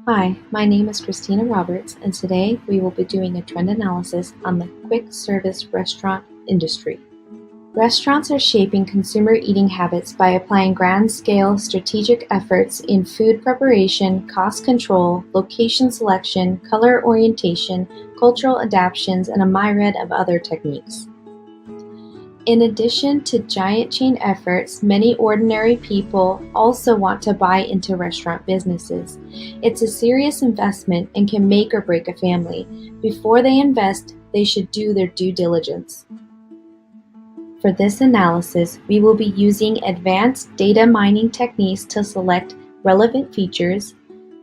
Hi, my name is Christina Roberts, and today we will be doing a trend analysis on the quick service restaurant industry. Restaurants are shaping consumer eating habits by applying grand-scale strategic efforts in food preparation, cost control, location selection, color orientation, cultural adaptations, and a myriad of other techniques. In addition to giant chain efforts, many ordinary people also want to buy into restaurant businesses. It's a serious investment and can make or break a family. Before they invest, they should do their due diligence. For this analysis, we will be using advanced data mining techniques to select relevant features,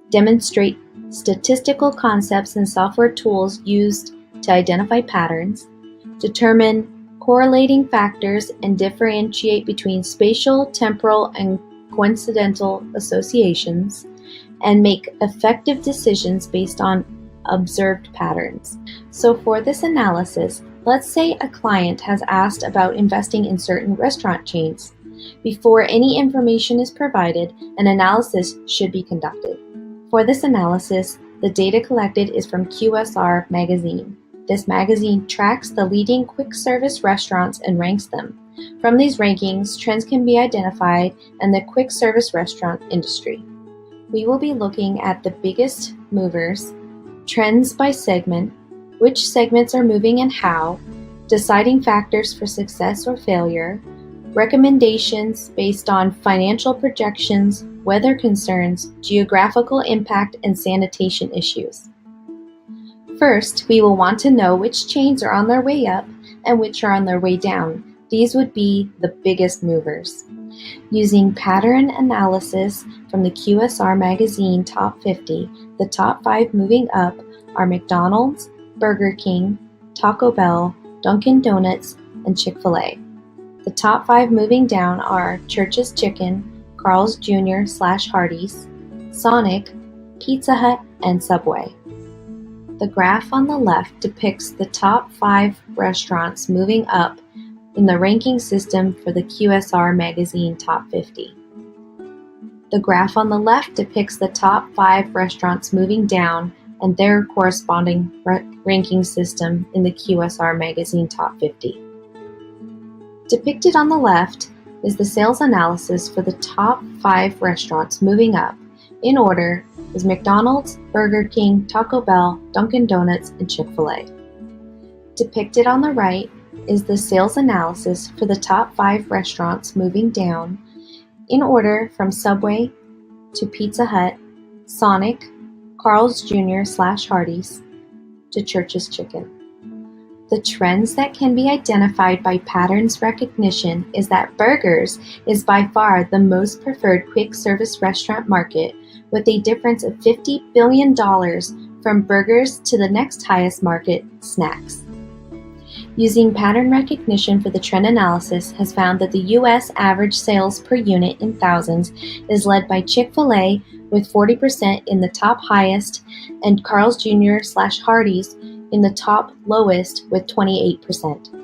demonstrate statistical concepts and software tools used to identify patterns, determine correlating factors and differentiate between spatial, temporal, and coincidental associations, and make effective decisions based on observed patterns. So for this analysis, let's say a client has asked about investing in certain restaurant chains. Before any information is provided, an analysis should be conducted. For this analysis, the data collected is from QSR magazine. This magazine tracks the leading quick-service restaurants and ranks them. From these rankings, trends can be identified in the quick-service restaurant industry. We will be looking at the biggest movers, trends by segment, which segments are moving and how, deciding factors for success or failure, recommendations based on financial projections, weather concerns, geographical impact, and sanitation issues. First, we will want to know which chains are on their way up and which are on their way down. These would be the biggest movers. Using pattern analysis from the QSR magazine Top 50, the top 5 moving up are McDonald's, Burger King, Taco Bell, Dunkin' Donuts, and Chick-fil-A. The top 5 moving down are Church's Chicken, Carl's Jr./Hardee's, Sonic, Pizza Hut, and Subway. The graph on the left depicts the top 5 restaurants moving up in the ranking system for the QSR magazine Top 50. The graph on the left depicts the top 5 restaurants moving down and their corresponding ranking system in the QSR magazine Top 50. Depicted on the left is the sales analysis for the top 5 restaurants moving up in order is McDonald's, Burger King, Taco Bell, Dunkin' Donuts, and Chick-fil-A. Depicted on the right is the sales analysis for the top 5 restaurants moving down in order from Subway to Pizza Hut, Sonic, Carl's Jr./Hardee's, to Church's Chicken. The trends that can be identified by patterns recognition is that burgers is by far the most preferred quick service restaurant market, with a difference of $50 billion from burgers to the next highest market, snacks. Using pattern recognition for the trend analysis has found that the U.S. average sales per unit in thousands is led by Chick-fil-A with 40% in the top highest and Carl's Jr./Hardee's in the top lowest with 28%.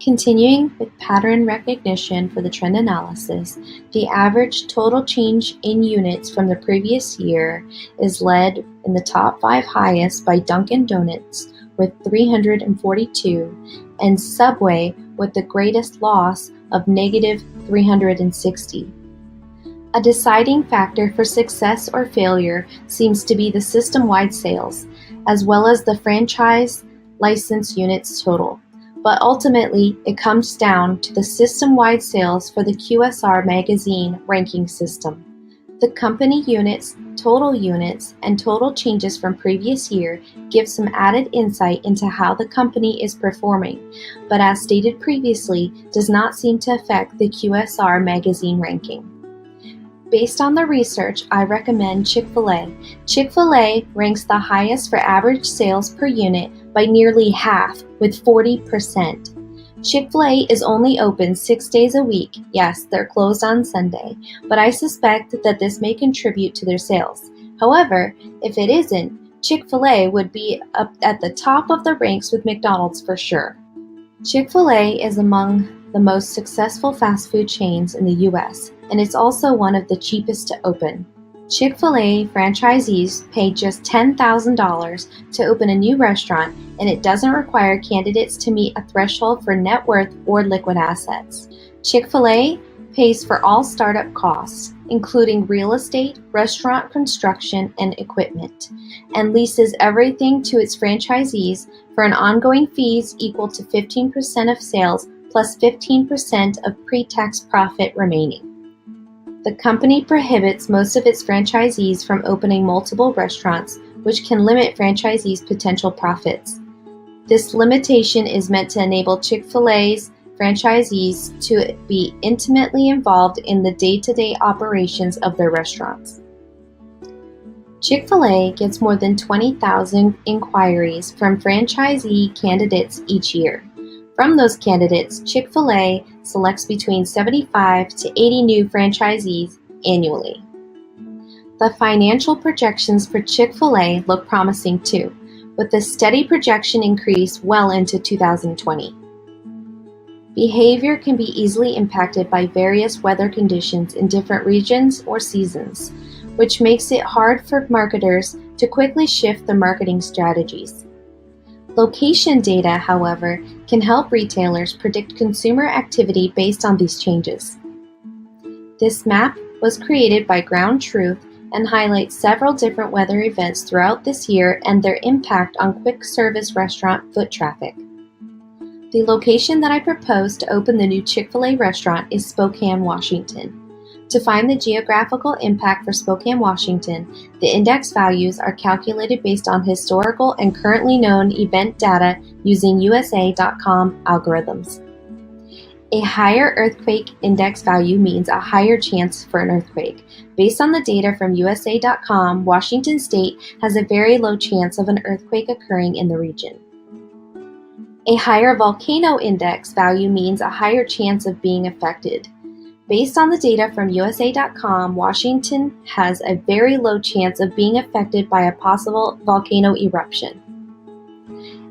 Continuing with pattern recognition for the trend analysis, the average total change in units from the previous year is led in the top 5 highest by Dunkin' Donuts with 342 and Subway with the greatest loss of negative 360. A deciding factor for success or failure seems to be the system-wide sales, as well as the franchise license units total. But ultimately, it comes down to the system-wide sales for the QSR magazine ranking system. The company units, and total changes from previous year give some added insight into how the company is performing, but as stated previously, does not seem to affect the QSR magazine ranking. Based on the research, I recommend Chick-fil-A. Chick-fil-A ranks the highest for average sales per unit by nearly half, with 40%. Chick-fil-A is only open 6 days a week. Yes, they're closed on Sunday, but I suspect that this may contribute to their sales. However, if it isn't, Chick-fil-A would be up at the top of the ranks with McDonald's for sure. Chick-fil-A is among the most successful fast food chains in the U.S., and it's also one of the cheapest to open. Chick-fil-A franchisees pay just $10,000 to open a new restaurant, and it doesn't require candidates to meet a threshold for net worth or liquid assets. Chick-fil-A pays for all startup costs, including real estate, restaurant construction, and equipment, and leases everything to its franchisees for an ongoing fees equal to 15% of sales plus 15% of pre-tax profit remaining. The company prohibits most of its franchisees from opening multiple restaurants, which can limit franchisees' potential profits. This limitation is meant to enable Chick-fil-A's franchisees to be intimately involved in the day-to-day operations of their restaurants. Chick-fil-A gets more than 20,000 inquiries from franchisee candidates each year. From those candidates, Chick-fil-A selects between 75 to 80 new franchisees annually. The financial projections for Chick-fil-A look promising too, with a steady projection increase well into 2020. Behavior can be easily impacted by various weather conditions in different regions or seasons, which makes it hard for marketers to quickly shift their marketing strategies. Location data, however, can help retailers predict consumer activity based on these changes. This map was created by Ground Truth and highlights several different weather events throughout this year and their impact on quick service restaurant foot traffic. The location that I propose to open the new Chick-fil-A restaurant is Spokane, Washington. To find the geographical impact for Spokane, Washington, the index values are calculated based on historical and currently known event data using USA.com algorithms. A higher earthquake index value means a higher chance for an earthquake. Based on the data from USA.com, Washington State has a very low chance of an earthquake occurring in the region. A higher volcano index value means a higher chance of being affected. Based on the data from USA.com, Washington has a very low chance of being affected by a possible volcano eruption.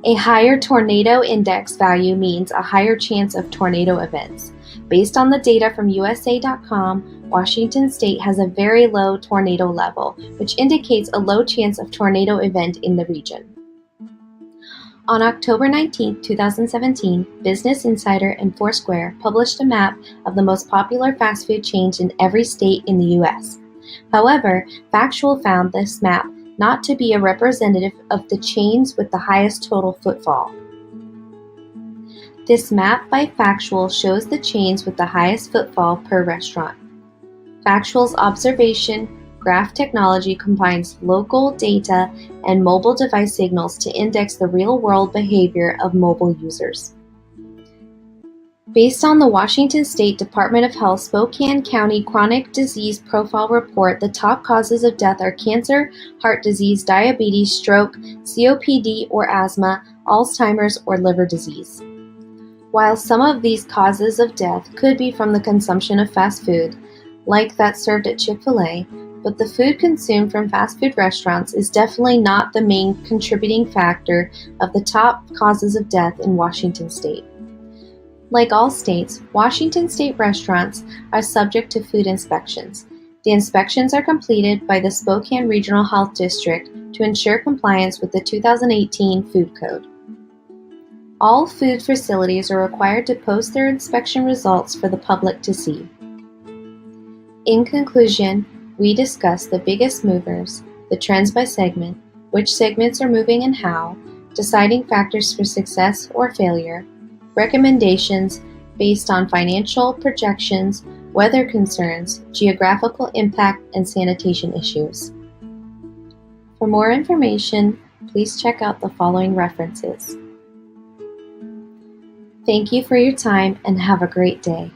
A higher tornado index value means a higher chance of tornado events. Based on the data from USA.com, Washington State has a very low tornado level, which indicates a low chance of tornado event in the region. On October 19, 2017, Business Insider and Foursquare published a map of the most popular fast food chains in every state in the U.S. However, Factual found this map not to be a representative of the chains with the highest total footfall. This map by Factual shows the chains with the highest footfall per restaurant. Factual's observation graph technology combines local data and mobile device signals to index the real-world behavior of mobile users. Based on the Washington State Department of Health Spokane County Chronic Disease Profile Report, the top causes of death are cancer, heart disease, diabetes, stroke, COPD or asthma, Alzheimer's, or liver disease. While some of these causes of death could be from the consumption of fast food, like that served at Chick-fil-A, but the food consumed from fast food restaurants is definitely not the main contributing factor of the top causes of death in Washington State. Like all states, Washington State restaurants are subject to food inspections. The inspections are completed by the Spokane Regional Health District to ensure compliance with the 2018 Food Code. All food facilities are required to post their inspection results for the public to see. In conclusion, we discuss the biggest movers, the trends by segment, which segments are moving and how, deciding factors for success or failure, recommendations based on financial projections, weather concerns, geographical impact, and sanitation issues. For more information, please check out the following references. Thank you for your time and have a great day.